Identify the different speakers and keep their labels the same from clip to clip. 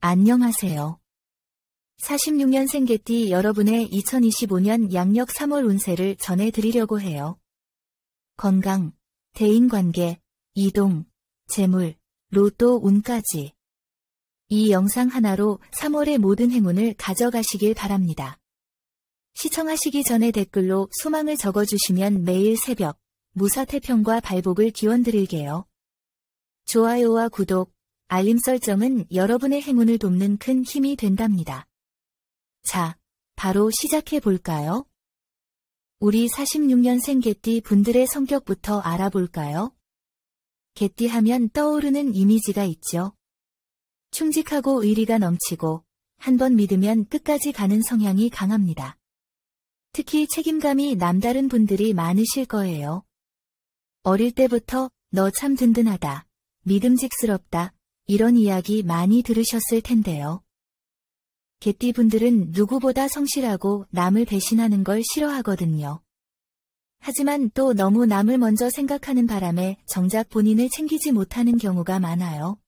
Speaker 1: 안녕하세요. 46년생 개띠 여러분의 2025년 양력 3월 운세를 전해드리려고 해요. 건강, 대인관계, 이동, 재물, 로또 운까지. 이 영상 하나로 3월의 모든 행운을 가져가시길 바랍니다. 시청하시기 전에 댓글로 소망을 적어주시면 매일 새벽 무사태평과 발복을 기원드릴게요. 좋아요와 구독, 알림 설정은 여러분의 행운을 돕는 큰 힘이 된답니다. 자, 바로 시작해 볼까요? 우리 46년생 개띠 분들의 성격부터 알아볼까요? 개띠 하면 떠오르는 이미지가 있죠. 충직하고 의리가 넘치고 한번 믿으면 끝까지 가는 성향이 강합니다. 특히 책임감이 남다른 분들이 많으실 거예요. 어릴 때부터 너 참 든든하다, 믿음직스럽다, 이런 이야기 많이 들으셨을 텐데요. 개띠 분들은 누구보다 성실하고 남을 배신하는 걸 싫어하거든요. 하지만 또 너무 남을 먼저 생각하는 바람에 정작 본인을 챙기지 못하는 경우가 많아요.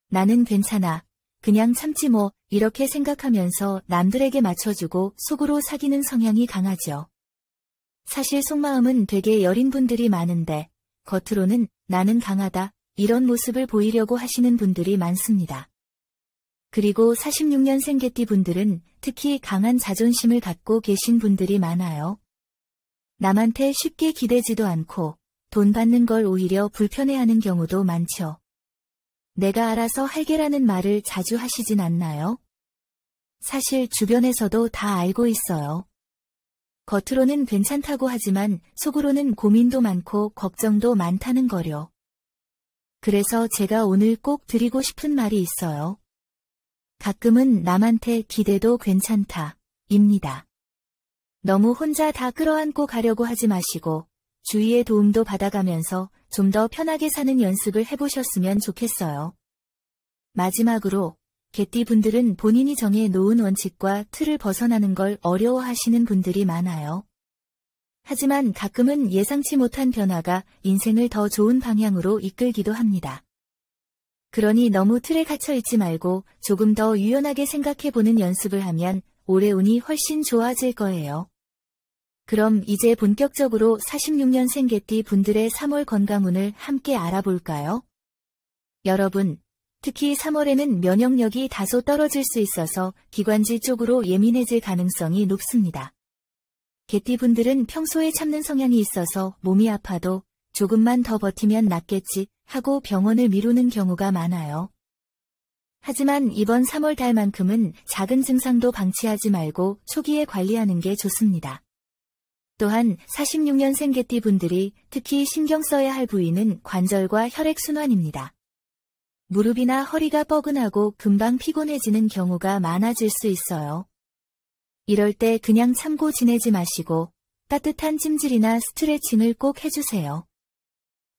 Speaker 1: 나는 괜찮아, 그냥 참지 뭐, 이렇게 생각하면서 남들에게 맞춰주고 속으로 사귀는 성향이 강하죠. 사실 속마음은 되게 여린 분들이 많은데 겉으로는 나는 강하다, 이런 모습을 보이려고 하시는 분들이 많습니다. 그리고 46년생 개띠 분들은 특히 강한 자존심을 갖고 계신 분들이 많아요. 남한테 쉽게 기대지도 않고 돈 받는 걸 오히려 불편해하는 경우도 많죠. 내가 알아서 할게라는 말을 자주 하시진 않나요? 사실 주변에서도 다 알고 있어요. 겉으로는 괜찮다고 하지만 속으로는 고민도 많고 걱정도 많다는 거요. 그래서 제가 오늘 꼭 드리고 싶은 말이 있어요. 가끔은 남한테 기대도 괜찮다, 입니다. 너무 혼자 다 끌어안고 가려고 하지 마시고 주위의 도움도 받아가면서 좀 더 편하게 사는 연습을 해보셨으면 좋겠어요. 마지막으로 개띠 분들은 본인이 정해 놓은 원칙과 틀을 벗어나는 걸 어려워하시는 분들이 많아요. 하지만 가끔은 예상치 못한 변화가 인생을 더 좋은 방향으로 이끌기도 합니다. 그러니 너무 틀에 갇혀있지 말고 조금 더 유연하게 생각해보는 연습을 하면 올해 운이 훨씬 좋아질 거예요. 그럼 이제 본격적으로 46년생 개띠 분들의 3월 건강운을 함께 알아볼까요? 여러분, 특히 3월에는 면역력이 다소 떨어질 수 있어서 기관지 쪽으로 예민해질 가능성이 높습니다. 개띠 분들은 평소에 참는 성향이 있어서 몸이 아파도 조금만 더 버티면 낫겠지 하고 병원을 미루는 경우가 많아요. 하지만 이번 3월 달만큼은 작은 증상도 방치하지 말고 초기에 관리하는 게 좋습니다. 또한 46년생 개띠 분들이 특히 신경 써야 할 부위는 관절과 혈액순환입니다. 무릎이나 허리가 뻐근하고 금방 피곤해지는 경우가 많아질 수 있어요. 이럴 때 그냥 참고 지내지 마시고 따뜻한 찜질이나 스트레칭을 꼭 해주세요.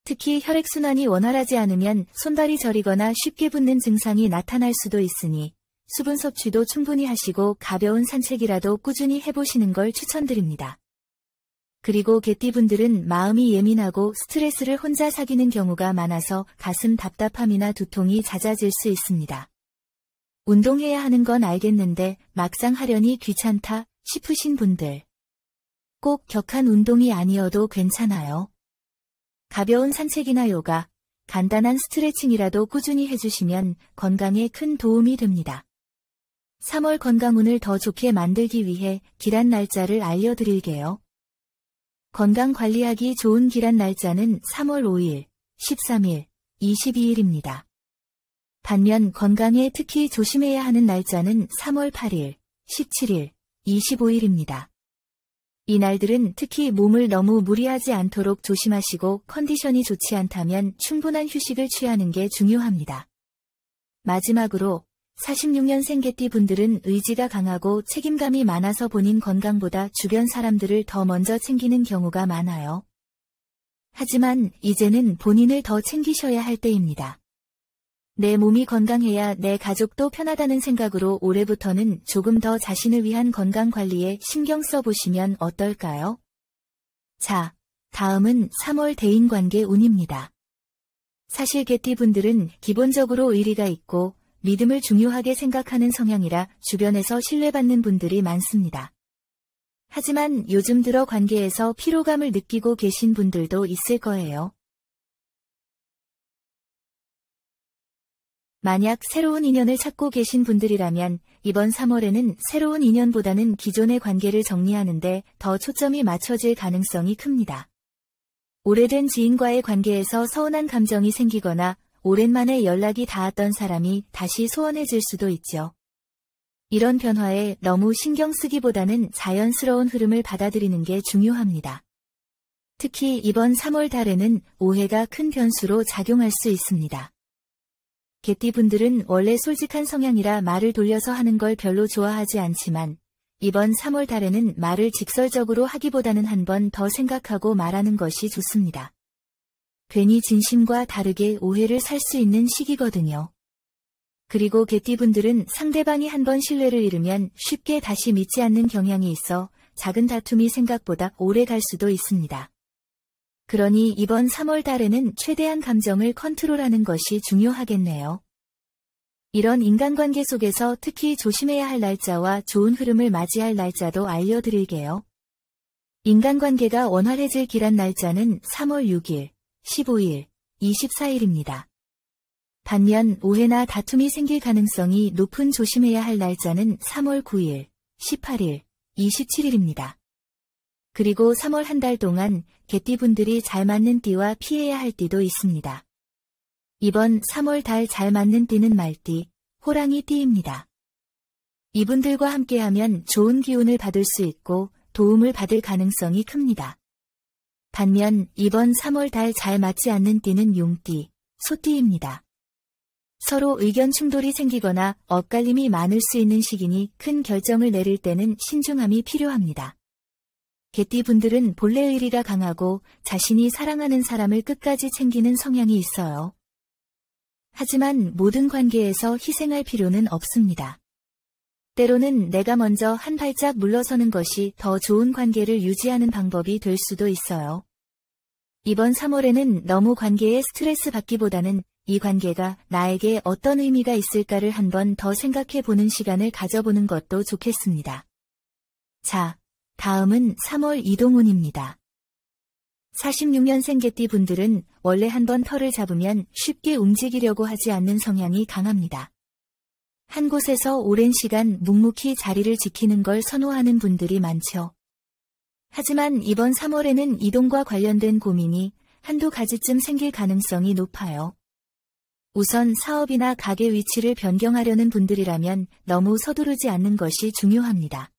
Speaker 1: 특히 혈액순환이 원활하지 않으면 손발이 저리거나 쉽게 붓는 증상이 나타날 수도 있으니 수분 섭취도 충분히 하시고 가벼운 산책이라도 꾸준히 해보시는 걸 추천드립니다. 그리고 개띠분들은 마음이 예민하고 스트레스를 혼자 사귀는 경우가 많아서 가슴 답답함이나 두통이 잦아질 수 있습니다. 운동해야 하는 건 알겠는데 막상 하려니 귀찮다 싶으신 분들. 꼭 격한 운동이 아니어도 괜찮아요. 가벼운 산책이나 요가, 간단한 스트레칭이라도 꾸준히 해주시면 건강에 큰 도움이 됩니다. 3월 건강운을 더 좋게 만들기 위해 기란 날짜를 알려드릴게요. 건강 관리하기 좋은 기란 날짜는 3월 5일, 13일, 22일입니다. 반면 건강에 특히 조심해야 하는 날짜는 3월 8일, 17일, 25일입니다. 이 날들은 특히 몸을 너무 무리하지 않도록 조심하시고 컨디션이 좋지 않다면 충분한 휴식을 취하는 게 중요합니다. 마지막으로 46년생 개띠 분들은 의지가 강하고 책임감이 많아서 본인 건강보다 주변 사람들을 더 먼저 챙기는 경우가 많아요. 하지만 이제는 본인을 더 챙기셔야 할 때입니다. 내 몸이 건강해야 내 가족도 편하다는 생각으로 올해부터는 조금 더 자신을 위한 건강 관리에 신경 써보시면 어떨까요? 자, 다음은 3월 대인관계 운입니다. 사실 개띠분들은 기본적으로 의리가 있고 믿음을 중요하게 생각하는 성향이라 주변에서 신뢰받는 분들이 많습니다. 하지만 요즘 들어 관계에서 피로감을 느끼고 계신 분들도 있을 거예요. 만약 새로운 인연을 찾고 계신 분들이라면 이번 3월에는 새로운 인연보다는 기존의 관계를 정리하는데 더 초점이 맞춰질 가능성이 큽니다. 오래된 지인과의 관계에서 서운한 감정이 생기거나 오랜만에 연락이 닿았던 사람이 다시 소원해질 수도 있죠. 이런 변화에 너무 신경 쓰기보다는 자연스러운 흐름을 받아들이는 게 중요합니다. 특히 이번 3월 달에는 오해가 큰 변수로 작용할 수 있습니다. 개띠분들은 원래 솔직한 성향이라 말을 돌려서 하는 걸 별로 좋아하지 않지만 이번 3월 달에는 말을 직설적으로 하기보다는 한 번 더 생각하고 말하는 것이 좋습니다. 괜히 진심과 다르게 오해를 살 수 있는 시기거든요. 그리고 개띠분들은 상대방이 한 번 신뢰를 잃으면 쉽게 다시 믿지 않는 경향이 있어 작은 다툼이 생각보다 오래 갈 수도 있습니다. 그러니 이번 3월 달에는 최대한 감정을 컨트롤하는 것이 중요하겠네요. 이런 인간관계 속에서 특히 조심해야 할 날짜와 좋은 흐름을 맞이할 날짜도 알려드릴게요. 인간관계가 원활해질 기란 날짜는 3월 6일, 15일, 24일입니다. 반면 오해나 다툼이 생길 가능성이 높은 조심해야 할 날짜는 3월 9일, 18일, 27일입니다. 그리고 3월 한 달 동안 개띠분들이 잘 맞는 띠와 피해야 할 띠도 있습니다. 이번 3월 달 잘 맞는 띠는 말띠, 호랑이 띠입니다. 이분들과 함께하면 좋은 기운을 받을 수 있고 도움을 받을 가능성이 큽니다. 반면 이번 3월 달 잘 맞지 않는 띠는 용띠, 소띠입니다. 서로 의견 충돌이 생기거나 엇갈림이 많을 수 있는 시기니 큰 결정을 내릴 때는 신중함이 필요합니다. 개띠분들은 본래 의리가 강하고 자신이 사랑하는 사람을 끝까지 챙기는 성향이 있어요. 하지만 모든 관계에서 희생할 필요는 없습니다. 때로는 내가 먼저 한 발짝 물러서는 것이 더 좋은 관계를 유지하는 방법이 될 수도 있어요. 이번 3월에는 너무 관계에 스트레스 받기보다는 이 관계가 나에게 어떤 의미가 있을까를 한 번 더 생각해 보는 시간을 가져보는 것도 좋겠습니다. 자, 다음은 3월 이동운입니다. 46년생 개띠 분들은 원래 한번 털을 잡으면 쉽게 움직이려고 하지 않는 성향이 강합니다. 한 곳에서 오랜 시간 묵묵히 자리를 지키는 걸 선호하는 분들이 많죠. 하지만 이번 3월에는 이동과 관련된 고민이 한두 가지쯤 생길 가능성이 높아요. 우선 사업이나 가게 위치를 변경하려는 분들이라면 너무 서두르지 않는 것이 중요합니다.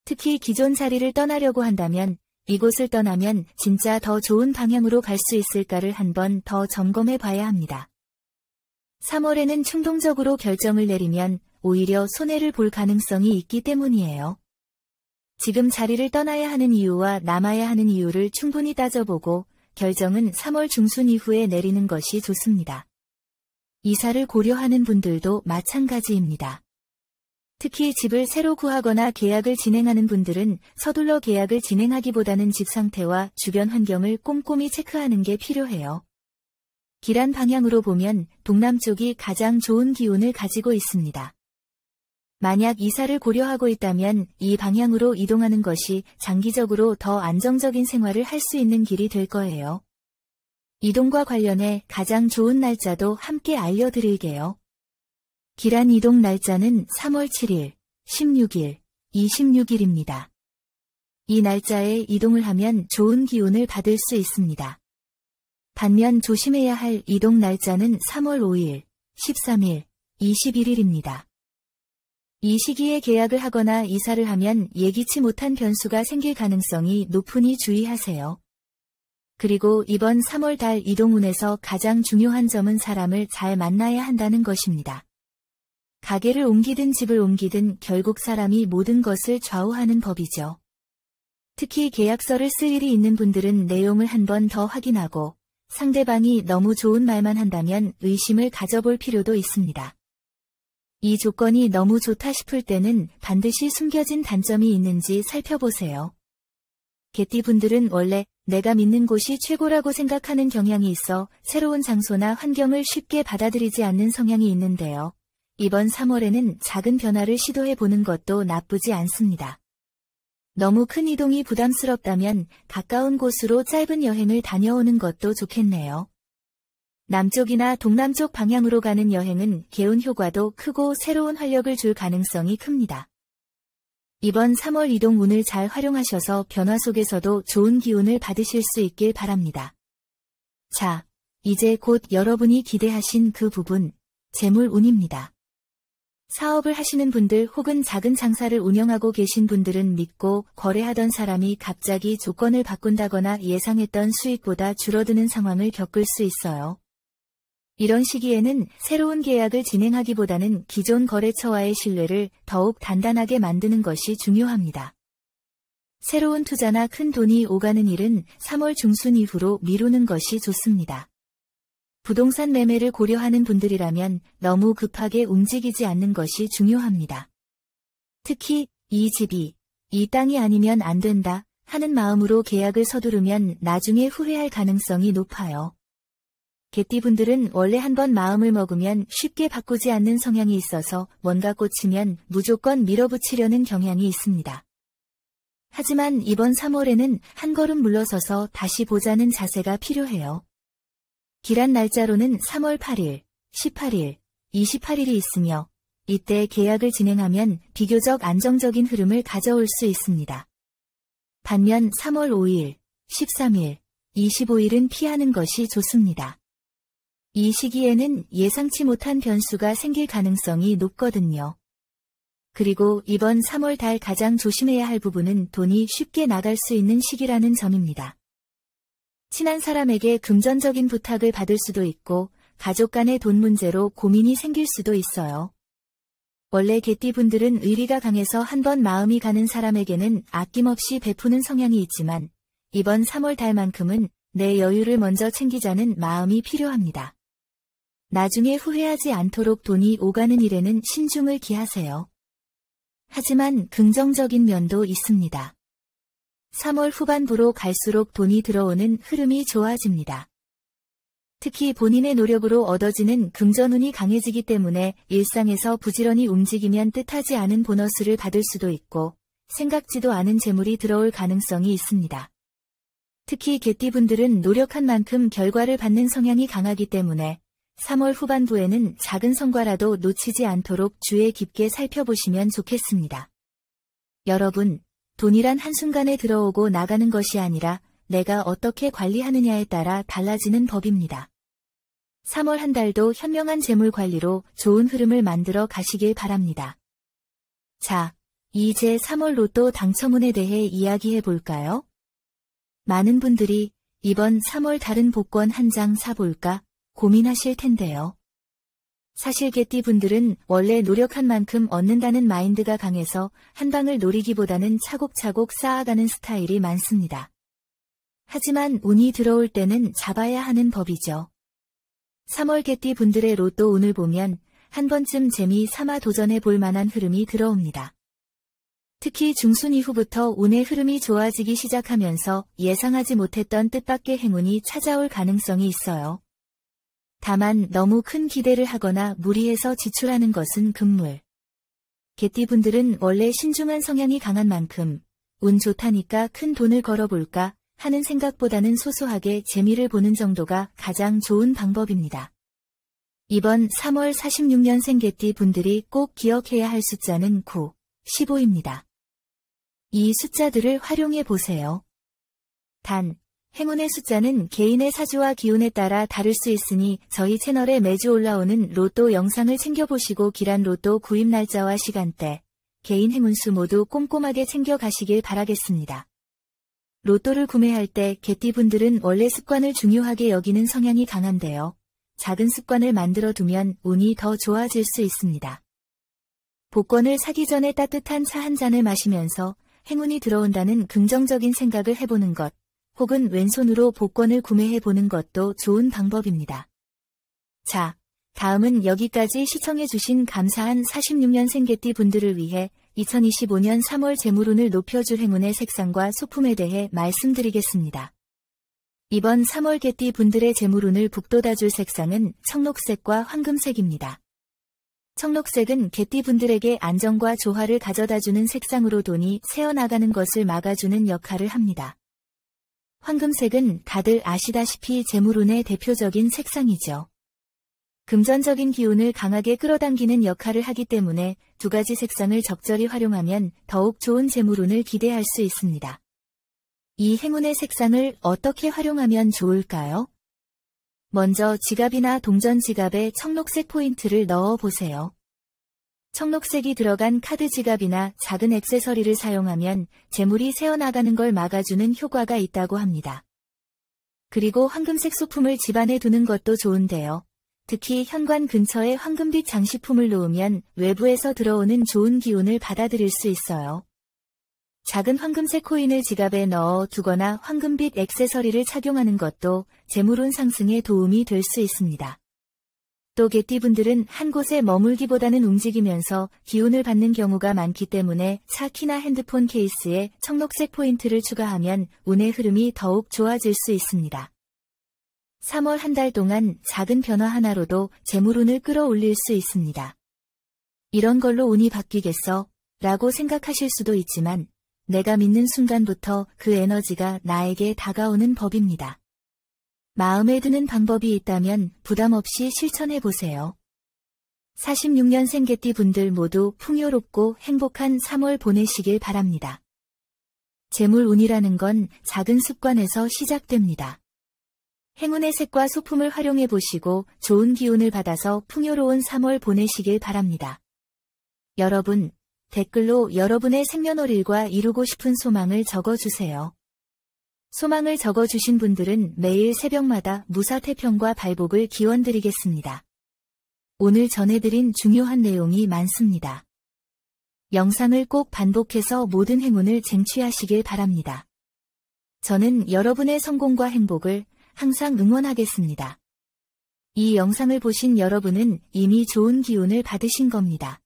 Speaker 1: 특히 기존 자리를 떠나려고 한다면 이곳을 떠나면 진짜 더 좋은 방향으로 갈 수 있을까를 한 번 더 점검해 봐야 합니다. 3월에는 충동적으로 결정을 내리면 오히려 손해를 볼 가능성이 있기 때문이에요. 지금 자리를 떠나야 하는 이유와 남아야 하는 이유를 충분히 따져보고 결정은 3월 중순 이후에 내리는 것이 좋습니다. 이사를 고려하는 분들도 마찬가지입니다. 특히 집을 새로 구하거나 계약을 진행하는 분들은 서둘러 계약을 진행하기보다는 집 상태와 주변 환경을 꼼꼼히 체크하는 게 필요해요. 기란 방향으로 보면 동남쪽이 가장 좋은 기운을 가지고 있습니다. 만약 이사를 고려하고 있다면 이 방향으로 이동하는 것이 장기적으로 더 안정적인 생활을 할 수 있는 길이 될 거예요. 이동과 관련해 가장 좋은 날짜도 함께 알려드릴게요. 기란 이동 날짜는 3월 7일, 16일, 26일입니다. 이 날짜에 이동을 하면 좋은 기운을 받을 수 있습니다. 반면 조심해야 할 이동 날짜는 3월 5일, 13일, 21일입니다. 이 시기에 계약을 하거나 이사를 하면 예기치 못한 변수가 생길 가능성이 높으니 주의하세요. 그리고 이번 3월 달 이동운에서 가장 중요한 점은 사람을 잘 만나야 한다는 것입니다. 가게를 옮기든 집을 옮기든 결국 사람이 모든 것을 좌우하는 법이죠. 특히 계약서를 쓸 일이 있는 분들은 내용을 한 번 더 확인하고 상대방이 너무 좋은 말만 한다면 의심을 가져볼 필요도 있습니다. 이 조건이 너무 좋다 싶을 때는 반드시 숨겨진 단점이 있는지 살펴보세요. 개띠분들은 원래 내가 믿는 곳이 최고라고 생각하는 경향이 있어 새로운 장소나 환경을 쉽게 받아들이지 않는 성향이 있는데요. 이번 3월에는 작은 변화를 시도해 보는 것도 나쁘지 않습니다. 너무 큰 이동이 부담스럽다면 가까운 곳으로 짧은 여행을 다녀오는 것도 좋겠네요. 남쪽이나 동남쪽 방향으로 가는 여행은 개운 효과도 크고 새로운 활력을 줄 가능성이 큽니다. 이번 3월 이동 운을 잘 활용하셔서 변화 속에서도 좋은 기운을 받으실 수 있길 바랍니다. 자, 이제 곧 여러분이 기대하신 그 부분, 재물 운입니다. 사업을 하시는 분들 혹은 작은 장사를 운영하고 계신 분들은 믿고 거래하던 사람이 갑자기 조건을 바꾼다거나 예상했던 수익보다 줄어드는 상황을 겪을 수 있어요. 이런 시기에는 새로운 계약을 진행하기보다는 기존 거래처와의 신뢰를 더욱 단단하게 만드는 것이 중요합니다. 새로운 투자나 큰 돈이 오가는 일은 3월 중순 이후로 미루는 것이 좋습니다. 부동산 매매를 고려하는 분들이라면 너무 급하게 움직이지 않는 것이 중요합니다. 특히 이 집이, 이 땅이 아니면 안 된다 하는 마음으로 계약을 서두르면 나중에 후회할 가능성이 높아요. 개띠분들은 원래 한번 마음을 먹으면 쉽게 바꾸지 않는 성향이 있어서 뭔가 꽂히면 무조건 밀어붙이려는 경향이 있습니다. 하지만 이번 3월에는 한 걸음 물러서서 다시 보자는 자세가 필요해요. 기란 날짜로는 3월 8일, 18일, 28일이 있으며 이때 계약을 진행하면 비교적 안정적인 흐름을 가져올 수 있습니다. 반면 3월 5일, 13일, 25일은 피하는 것이 좋습니다. 이 시기에는 예상치 못한 변수가 생길 가능성이 높거든요. 그리고 이번 3월 달 가장 조심해야 할 부분은 돈이 쉽게 나갈 수 있는 시기라는 점입니다. 친한 사람에게 금전적인 부탁을 받을 수도 있고 가족 간의 돈 문제로 고민이 생길 수도 있어요. 원래 개띠분들은 의리가 강해서 한번 마음이 가는 사람에게는 아낌없이 베푸는 성향이 있지만 이번 3월 달만큼은 내 여유를 먼저 챙기자는 마음이 필요합니다. 나중에 후회하지 않도록 돈이 오가는 일에는 신중을 기하세요. 하지만 긍정적인 면도 있습니다. 3월 후반부로 갈수록 돈이 들어오는 흐름이 좋아집니다. 특히 본인의 노력으로 얻어지는 금전운이 강해지기 때문에 일상에서 부지런히 움직이면 뜻하지 않은 보너스를 받을 수도 있고 생각지도 않은 재물이 들어올 가능성이 있습니다. 특히 개띠분들은 노력한 만큼 결과를 받는 성향이 강하기 때문에 3월 후반부에는 작은 성과라도 놓치지 않도록 주의 깊게 살펴보시면 좋겠습니다. 여러분, 돈이란 한순간에 들어오고 나가는 것이 아니라 내가 어떻게 관리하느냐에 따라 달라지는 법입니다. 3월 한 달도 현명한 재물 관리로 좋은 흐름을 만들어 가시길 바랍니다. 자, 이제 3월 로또 당첨운에 대해 이야기해 볼까요? 많은 분들이 이번 3월 다른 복권 한 장 사볼까 고민하실 텐데요. 사실 개띠분들은 원래 노력한 만큼 얻는다는 마인드가 강해서 한 방을 노리기보다는 차곡차곡 쌓아가는 스타일이 많습니다. 하지만 운이 들어올 때는 잡아야 하는 법이죠. 3월 개띠분들의 로또 운을 보면 한 번쯤 재미 삼아 도전해 볼 만한 흐름이 들어옵니다. 특히 중순 이후부터 운의 흐름이 좋아지기 시작하면서 예상하지 못했던 뜻밖의 행운이 찾아올 가능성이 있어요. 다만 너무 큰 기대를 하거나 무리해서 지출하는 것은 금물. 개띠분들은 원래 신중한 성향이 강한 만큼 운 좋다니까 큰 돈을 걸어볼까 하는 생각보다는 소소하게 재미를 보는 정도가 가장 좋은 방법입니다. 이번 3월 46년생 개띠분들이 꼭 기억해야 할 숫자는 9, 15입니다. 이 숫자들을 활용해 보세요. 단, 행운의 숫자는 개인의 사주와 기운에 따라 다를 수 있으니 저희 채널에 매주 올라오는 로또 영상을 챙겨보시고 기란 로또 구입 날짜와 시간대, 개인 행운수 모두 꼼꼼하게 챙겨가시길 바라겠습니다. 로또를 구매할 때 개띠분들은 원래 습관을 중요하게 여기는 성향이 강한데요. 작은 습관을 만들어 두면 운이 더 좋아질 수 있습니다. 복권을 사기 전에 따뜻한 차 한 잔을 마시면서 행운이 들어온다는 긍정적인 생각을 해보는 것, 혹은 왼손으로 복권을 구매해보는 것도 좋은 방법입니다. 자, 다음은 여기까지 시청해주신 감사한 46년생 개띠 분들을 위해 2025년 3월 재물운을 높여줄 행운의 색상과 소품에 대해 말씀드리겠습니다. 이번 3월 개띠 분들의 재물운을 북돋아줄 색상은 청록색과 황금색입니다. 청록색은 개띠분들에게 안정과 조화를 가져다주는 색상으로 돈이 새어나가는 것을 막아주는 역할을 합니다. 황금색은 다들 아시다시피 재물운의 대표적인 색상이죠. 금전적인 기운을 강하게 끌어당기는 역할을 하기 때문에 두 가지 색상을 적절히 활용하면 더욱 좋은 재물운을 기대할 수 있습니다. 이 행운의 색상을 어떻게 활용하면 좋을까요? 먼저 지갑이나 동전 지갑에 청록색 포인트를 넣어 보세요. 청록색이 들어간 카드 지갑이나 작은 액세서리를 사용하면 재물이 새어나가는 걸 막아주는 효과가 있다고 합니다. 그리고 황금색 소품을 집안에 두는 것도 좋은데요. 특히 현관 근처에 황금빛 장식품을 놓으면 외부에서 들어오는 좋은 기운을 받아들일 수 있어요. 작은 황금색 코인을 지갑에 넣어 두거나 황금빛 액세서리를 착용하는 것도 재물운 상승에 도움이 될 수 있습니다. 또 개띠분들은 한 곳에 머물기보다는 움직이면서 기운을 받는 경우가 많기 때문에 차 키나 핸드폰 케이스에 청록색 포인트를 추가하면 운의 흐름이 더욱 좋아질 수 있습니다. 3월 한 달 동안 작은 변화 하나로도 재물운을 끌어올릴 수 있습니다. 이런 걸로 운이 바뀌겠어? 라고 생각하실 수도 있지만 내가 믿는 순간부터 그 에너지가 나에게 다가오는 법입니다. 마음에 드는 방법이 있다면 부담 없이 실천해 보세요. 46년생 개띠 분들 모두 풍요롭고 행복한 3월 보내시길 바랍니다. 재물운이라는 건 작은 습관에서 시작됩니다. 행운의 색과 소품을 활용해 보시고 좋은 기운을 받아서 풍요로운 3월 보내시길 바랍니다. 여러분, 댓글로 여러분의 생년월일과 이루고 싶은 소망을 적어주세요. 소망을 적어주신 분들은 매일 새벽마다 무사태평과 발복을 기원드리겠습니다. 오늘 전해드린 중요한 내용이 많습니다. 영상을 꼭 반복해서 모든 행운을 쟁취하시길 바랍니다. 저는 여러분의 성공과 행복을 항상 응원하겠습니다. 이 영상을 보신 여러분은 이미 좋은 기운을 받으신 겁니다.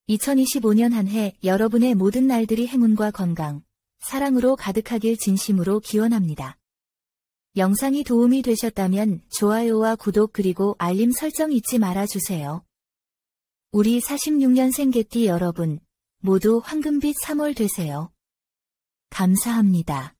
Speaker 1: 2025년 한 해 여러분의 모든 날들이 행운과 건강, 사랑으로 가득하길 진심으로 기원합니다. 영상이 도움이 되셨다면 좋아요와 구독 그리고 알림 설정 잊지 말아주세요. 우리 46년생 개띠 여러분, 모두 황금빛 3월 되세요. 감사합니다.